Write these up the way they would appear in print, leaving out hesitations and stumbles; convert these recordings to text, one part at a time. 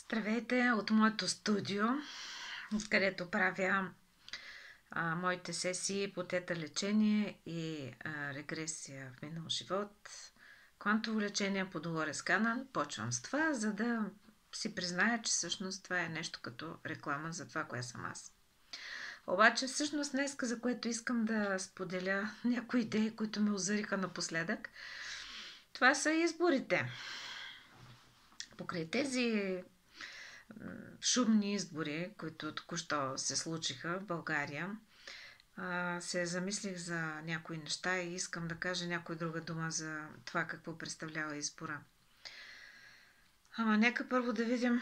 Здравейте от моето студио, където правя моите сесии по тета лечение и регресия в минал живот. Квантово лечение по Долорес Канан. Почвам с това, за да си призная, че всъщност това е нещо като реклама за това, кое съм аз. Обаче всъщност днеска, за което искам да споделя някои идеи, които ме озариха напоследък, това са изборите. Покрай тези шумни избори, които току-що се случиха в България, се замислих за някои неща и искам да кажа някоя друга дума за това какво представлява избора. Нека първо да видим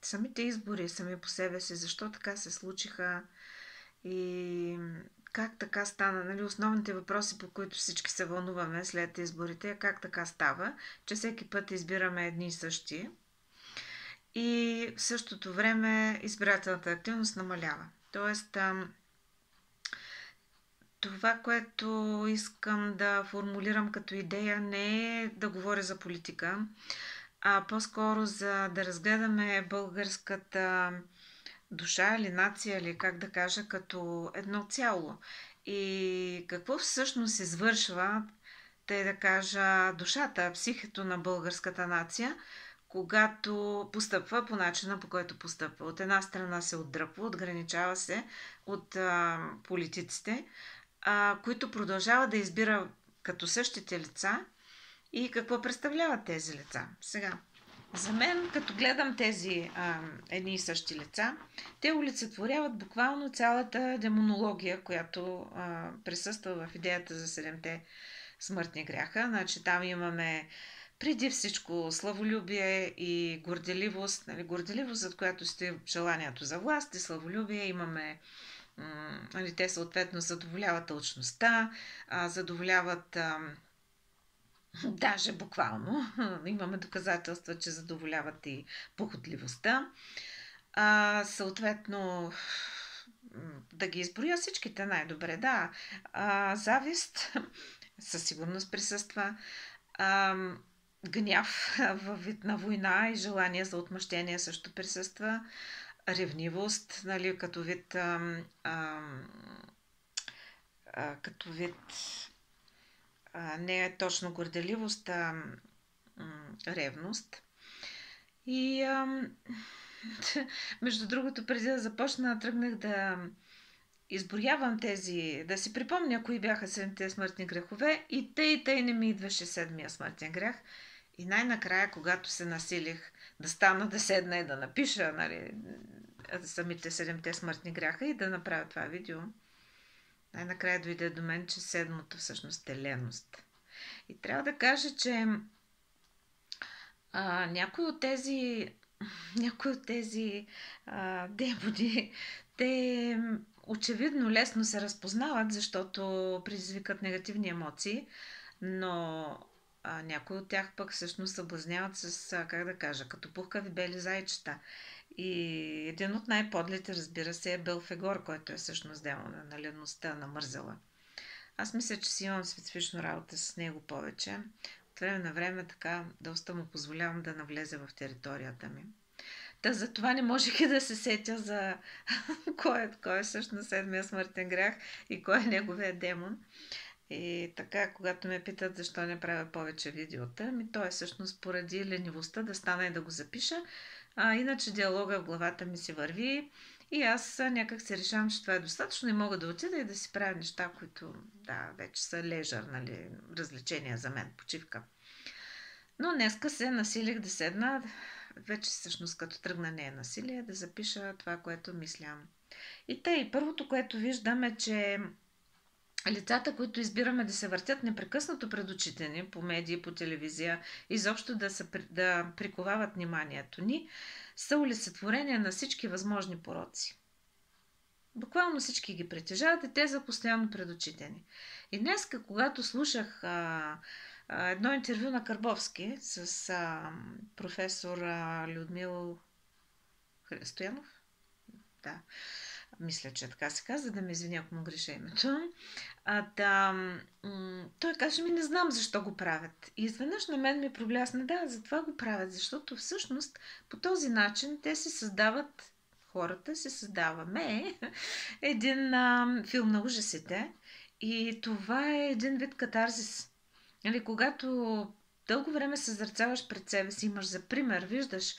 самите избори сами по себе си, защо така се случиха и как така стана. Нали, основните въпроси, по които всички се вълнуваме след изборите, как така става, че всеки път избираме едни и същи и в същото време избирателната активност намалява. Тоест, това, което искам да формулирам като идея, не е да говоря за политика, а по-скоро за да разгледаме българската душа или нация, или как да кажа, като едно цяло. И какво всъщност извършва, тъй да кажа, душата, психето на българската нация, когато постъпва по начина, по който постъпва. От една страна се отдръпва, отграничава се от политиците, които продължават да избира като същите лица и какво представляват тези лица. Сега, за мен, като гледам тези едни и същи лица, те олицетворяват буквално цялата демонология, която присъства в идеята за седемте смъртни гряха. Значи там имаме преди всичко славолюбие и горделивост. Нали, горделивост, зад която стои желанието за власт, и славолюбие имаме. Те съответно задоволяват алчността, задоволяват даже буквално. Имаме доказателства, че задоволяват и похотливостта. Съответно, да ги изброя всичките най-добре. Да, завист със сигурност присъства. Гняв във вид на война и желание за отмъщение също присъства. Ревнивост, нали, като вид не е точно горделивост, а ревност. И между другото, преди да започна, тръгнах да изброявам тези, да си припомня кои бяха седемте смъртни грехове и тъй не ми идваше седмия смъртен грях. И най-накрая, когато се насилих да стана, да седна и да напиша, нали, самите седемте смъртни гряха и да направя това видео, най-накрая дойде до мен, че седмото всъщност е леност. И трябва да кажа, че някои от тези демони, те очевидно лесно се разпознават, защото предизвикат негативни емоции, но някои от тях пък всъщност съблазняват с, как да кажа, като пухкави бели зайчета. И един от най-подлите, разбира се, е Белфегор, който е всъщност демона на леността, на мързела. Аз мисля, че си имам специфично работа с него повече. От време на време така доста му позволявам да навлезе в територията ми. За това не можех и да се сетя за кой е всъщност седмия смъртен грях и кой е неговия демон. И така, когато ме питат защо не правя повече видеота, то е всъщност поради ленивостта да стана и да го запиша. Иначе диалога в главата ми си върви и аз някак се решавам, че това е достатъчно и мога да отида и да си правя неща, които вече са лежър, нали, развлечения за мен, почивка. Но днеска се насилих да седна, вече всъщност като тръгна не е насилие, да запиша това, което мислям. И тъй, първото, което виждам е, че лицата, които избираме да се въртят непрекъснато пред очите ни, по медии, по телевизия, изобщо да приковават вниманието ни, са олицетворения на всички възможни пороци. Буквално всички ги притежават и те са постоянно пред очите ни. И днес, когато слушах едно интервю на Карбовски с професор Людмил Стоянов, да, Мисля, че така се казва, да ме извиня, ако му греша името. Той каже ми, не знам защо го правят. И изведнъж на мен ми проблясна, да, затова го правят, защото всъщност по този начин те се създават, хората се създаваме един филм на ужасите и това е един вид катарзис. Нали, когато дълго време съзерцаваш пред себе си, имаш за пример, виждаш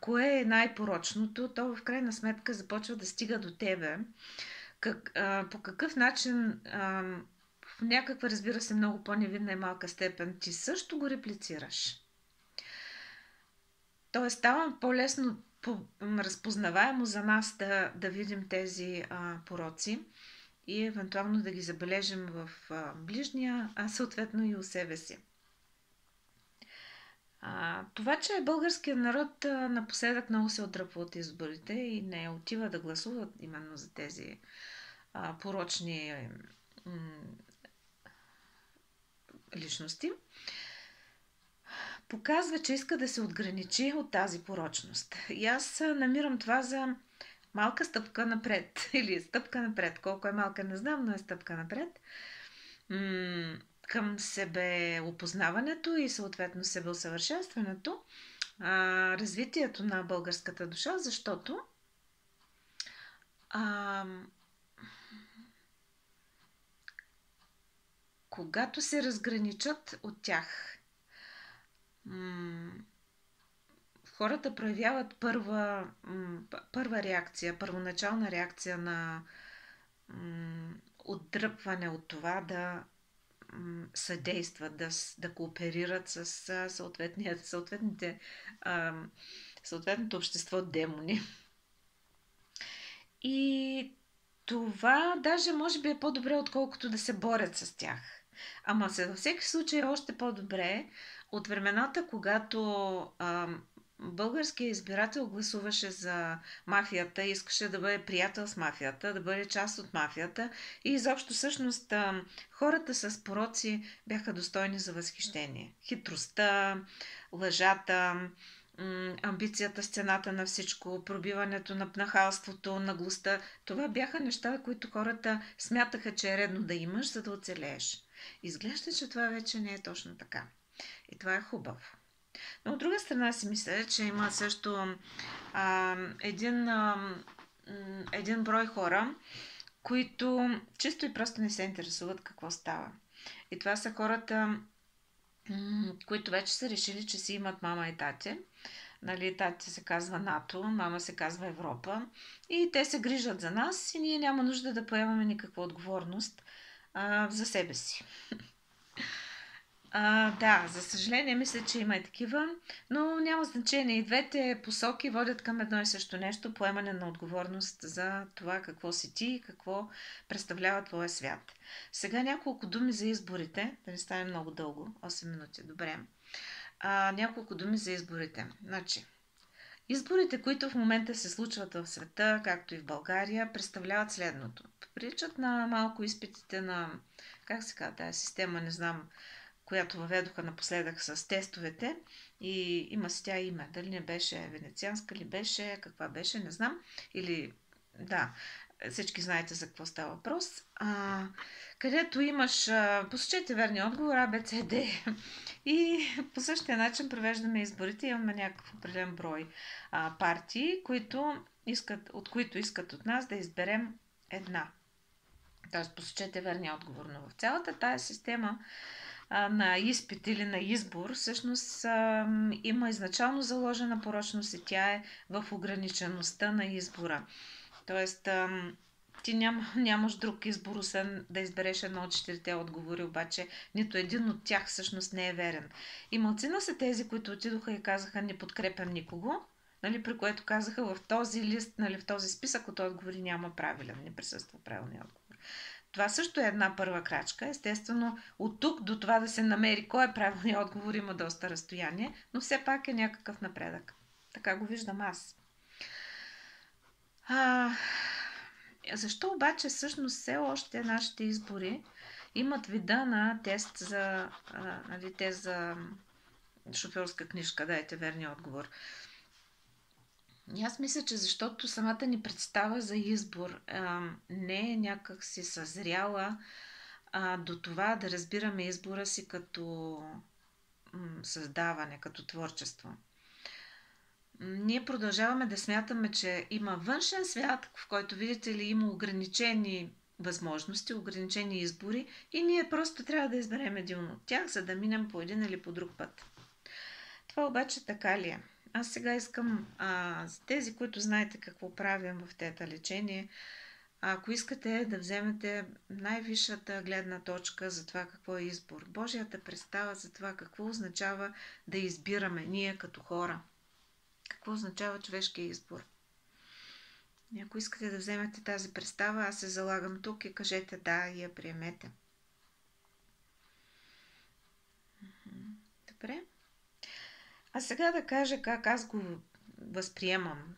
кое е най-порочното, то в крайна сметка започва да стига до тебе. По какъв начин, в някаква, разбира се, много по-невидна и малка степен, ти също го реплицираш. Тоест, става по-лесно, разпознаваемо за нас да видим тези пороци и евентуално да ги забележим в ближния, а съответно и у себе си. Това, че българският народ напоследък много се отдръпва от изборите и не отива да гласуват именно за тези порочни личности, показва, че иска да се отграничи от тази порочност. И аз намирам това за малка стъпка напред. Или стъпка напред. Колко е малка, не знам, но е стъпка напред. Към себе опознаването и съответно себеусъвършенстването, развитието на българската душа, защото когато се разграничат от тях, хората проявяват първа реакция, първоначална реакция на отдръпване от това да съдействат, да кооперират с съответното общество демони. И това даже може би е по-добре, отколкото да се борят с тях. Ама във всеки случай е още по-добре от времената, когато българският избирател гласуваше за мафията, искаше да бъде приятел с мафията, да бъде част от мафията и изобщо всъщност хората с пороци бяха достойни за възхищение. Хитростта, лъжата, амбицията с цената на всичко, пробиването на нахалството, наглостта. Това бяха неща, които хората смятаха, че е редно да имаш, за да оцелееш. Изглежда, че това вече не е точно така. И това е хубаво. Но от друга страна си мисля, че има също един брой хора, които чисто и просто не се интересуват какво става. И това са хората, които вече са решили, че си имат мама и тате. Нали, тати се казва НАТО, мама се казва Европа. И те се грижат за нас и ние няма нужда да поемаме никаква отговорност за себе си. Да, за съжаление мисля, че има и такива, но няма значение. И двете посоки водят към едно и също нещо, поемане на отговорност за това какво си ти и какво представлява твоя свят. Сега няколко думи за изборите, да не стане много дълго, 8 минути, добре. Няколко думи за изборите. Значи, изборите, които в момента се случват в света, както и в България, представляват следното. Приличат на малко изпитите на, как се казва тази система, не знам, която въведоха напоследък с тестовете и има си тя име. Дали не беше венецианска ли беше, каква беше, не знам. Или, да, всички знаете за какво става въпрос. Където имаш, посочете верния отговор, А, Б, С, Д. И по същия начин провеждаме изборите. Имаме някакъв определен брой партии, от които искат от нас да изберем една. Тоест, посочете верния отговор. Но в цялата тая система на изпит или на избор, всъщност има изначално заложена порочност и тя е в ограничеността на избора. Тоест, ти нямаш друг избор, освен да избереш едно от 4 отговори, обаче нито един от тях всъщност не е верен. И малцина са тези, които отидоха и казаха не подкрепям никого, нали, при което казаха в този лист, нали, в този списък от отговори няма правилен, не присъства правилния отговор. Това също е една първа крачка. Естествено, от тук до това да се намери кой е правилният отговор има доста разстояние, но все пак е някакъв напредък. Така го виждам аз. Защо обаче всъщност все още нашите избори имат вида на тест за, тест за шофьорска книжка? Дайте верния отговор. И аз мисля, че защото самата ни представа за избор не е някак си съзряла до това да разбираме избора си като създаване, като творчество. Ние продължаваме да смятаме, че има външен свят, в който, видите ли, има ограничени възможности, ограничени избори и ние просто трябва да изберем един от тях, за да минем по един или по друг път. Това обаче така ли е? Аз сега искам, за тези, които знаете какво правим в тета лечение, ако искате да вземете най-висшата гледна точка за това какво е избор, Божията представа за това какво означава да избираме ние като хора. Какво означава човешкия избор? И ако искате да вземете тази представа, аз се залагам тук и кажете да и я приемете. Добре? А сега да кажа как аз го възприемам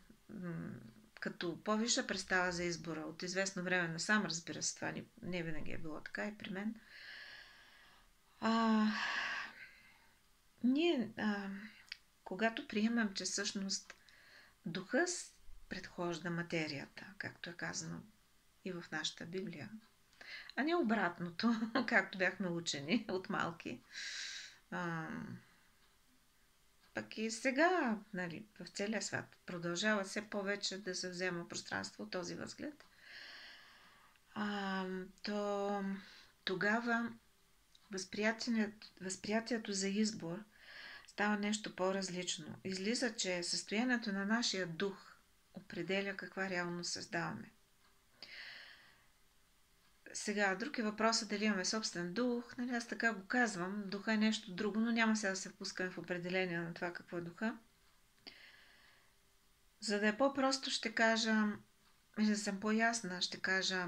като по-висша представа за избора. От известно време насам, разбира се, това не винаги е било така и при мен. Ние, когато приемам, че всъщност духа предхожда материята, както е казано и в нашата Библия, а не обратното, както бяхме учени от малки. Пък и сега, нали, в целия свят продължава все повече да се взема пространство от този възглед. То тогава възприятието за избор става нещо по-различно. Излиза, че състоянието на нашия дух определя каква реалност създаваме. Сега, друг е въпросът дали имаме собствен дух. Нали, аз така го казвам. Духа е нещо друго, но няма сега да се впускаме в определение на това какво е духа. За да е по-просто ще кажа, и да съм по-ясна, ще кажа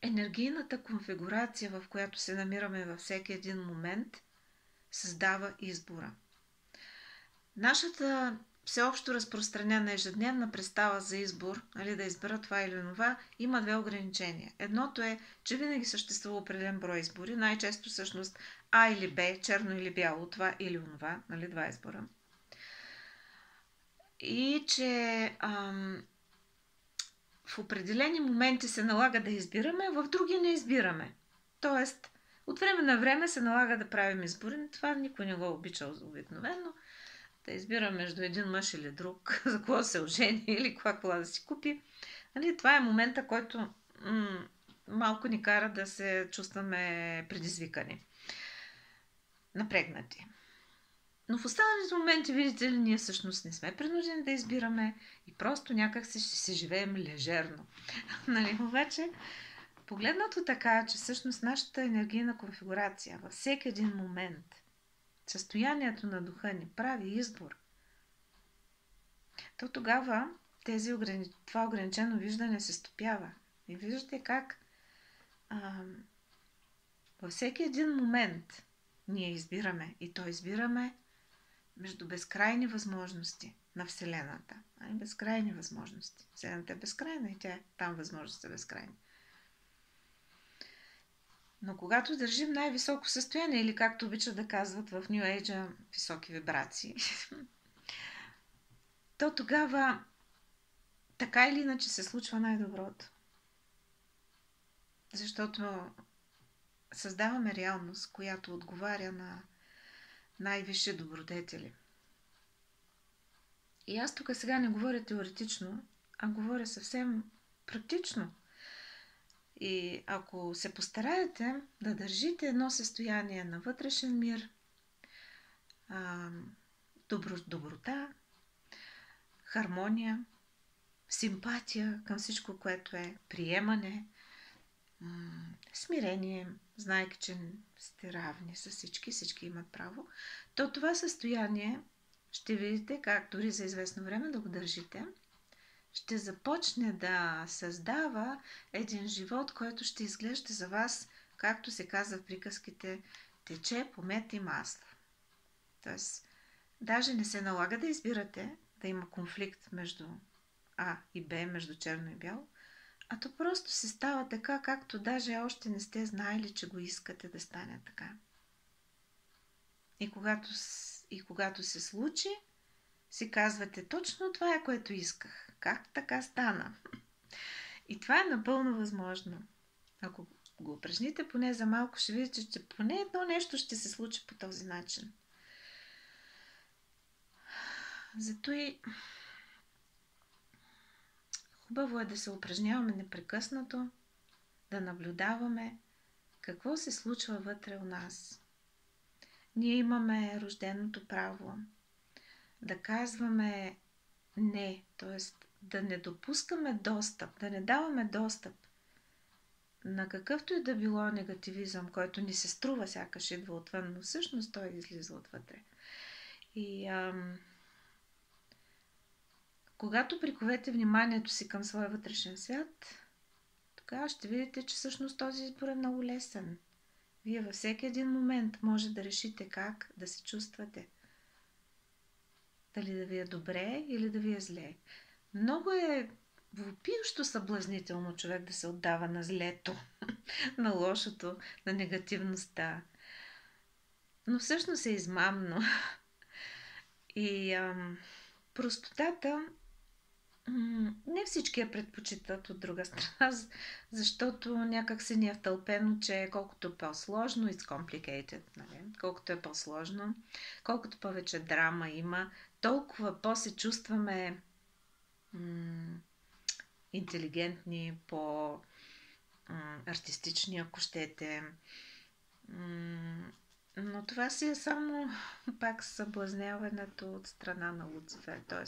енергийната конфигурация, в която се намираме във всеки един момент, създава избора. Нашата всеобщо разпространена ежедневна представа за избор, нали, да избера това или това, има две ограничения. Едното е, че винаги съществува определен брой избори, най-често всъщност А или Б, черно или бяло, това или онова, нали, два избора. И че в определени моменти се налага да избираме, в други не избираме. Тоест, от време на време се налага да правим избори. Това никой не го обича обикновено. Да избира между един мъж или друг, за какво се ожени или какво да си купи. Нали, това е момента, който малко ни кара да се чувстваме предизвикани, напрегнати. Но в останалите моменти, видите ли, ние всъщност не сме принудени да избираме и просто някак ще се живеем лежерно. Нали, обаче, погледнато така, че всъщност нашата енергийна конфигурация във всеки един момент, състоянието на духа ни прави избор, то тогава това ограничено виждане се стопява. И виждате как във всеки един момент ние избираме. И то избираме между безкрайни възможности на Вселената. Безкрайни възможности. Вселената е безкрайна и там възможностите са безкрайни. Но когато държим най-високо състояние, или както обичат да казват в New Age, високи вибрации, то тогава така или иначе се случва най-доброто. Защото създаваме реалност, която отговаря на най-висши добродетели. И аз тук сега не говоря теоретично, а говоря съвсем практично. И ако се постараете да държите едно състояние на вътрешен мир, доброта, хармония, симпатия към всичко, което е приемане, смирение, знайки, че сте равни с всички имат право, то това състояние ще видите как дори за известно време да го държите, ще започне да създава един живот, който ще изглежда за вас, както се казва в приказките, тече по мед и масло. Тоест, даже не се налага да избирате, да има конфликт между А и Б, между черно и бяло, а то просто се става така, както даже още не сте знаели, че го искате да стане така. И когато се случи, си казвате, точно това е, което исках. Как така стана? И това е напълно възможно. Ако го упражните поне за малко, ще видите, че поне едно нещо ще се случи по този начин. Зато и хубаво е да се упражняваме непрекъснато, да наблюдаваме какво се случва вътре у нас. Ние имаме рожденото право да казваме не, т.е. да не допускаме достъп, да не даваме достъп на какъвто и да било негативизъм, който ни се струва сякаш идва отвън, но всъщност той излиза отвътре. И когато приковете вниманието си към своя вътрешен свят, тогава ще видите, че всъщност този избор е много лесен. Вие във всеки един момент може да решите как да се чувствате. Дали да ви е добре или да ви е зле. Много е въпиещо съблазнително човек да се отдава на злето, на лошото, на негативността. Но всъщност е измамно. И простотата не всички я предпочитат от друга страна, защото някак се ни е втълпено, че колкото е по-сложно, it's complicated, нали? Колкото е по-сложно, колкото повече драма има, толкова по-се чувстваме интелигентни, по-артистични, ако щете. Но това си е само пак съблазняването от страна на Луцифер, т.е.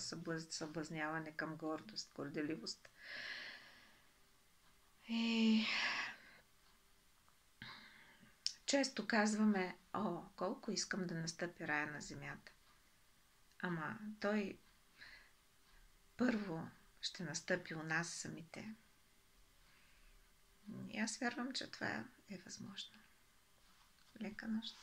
съблазняване към гордост, горделивост. И често казваме, колко искам да настъпи рая на земята. Ама той първо ще настъпи у нас самите. И аз вярвам, че това е възможно. Лека нощ!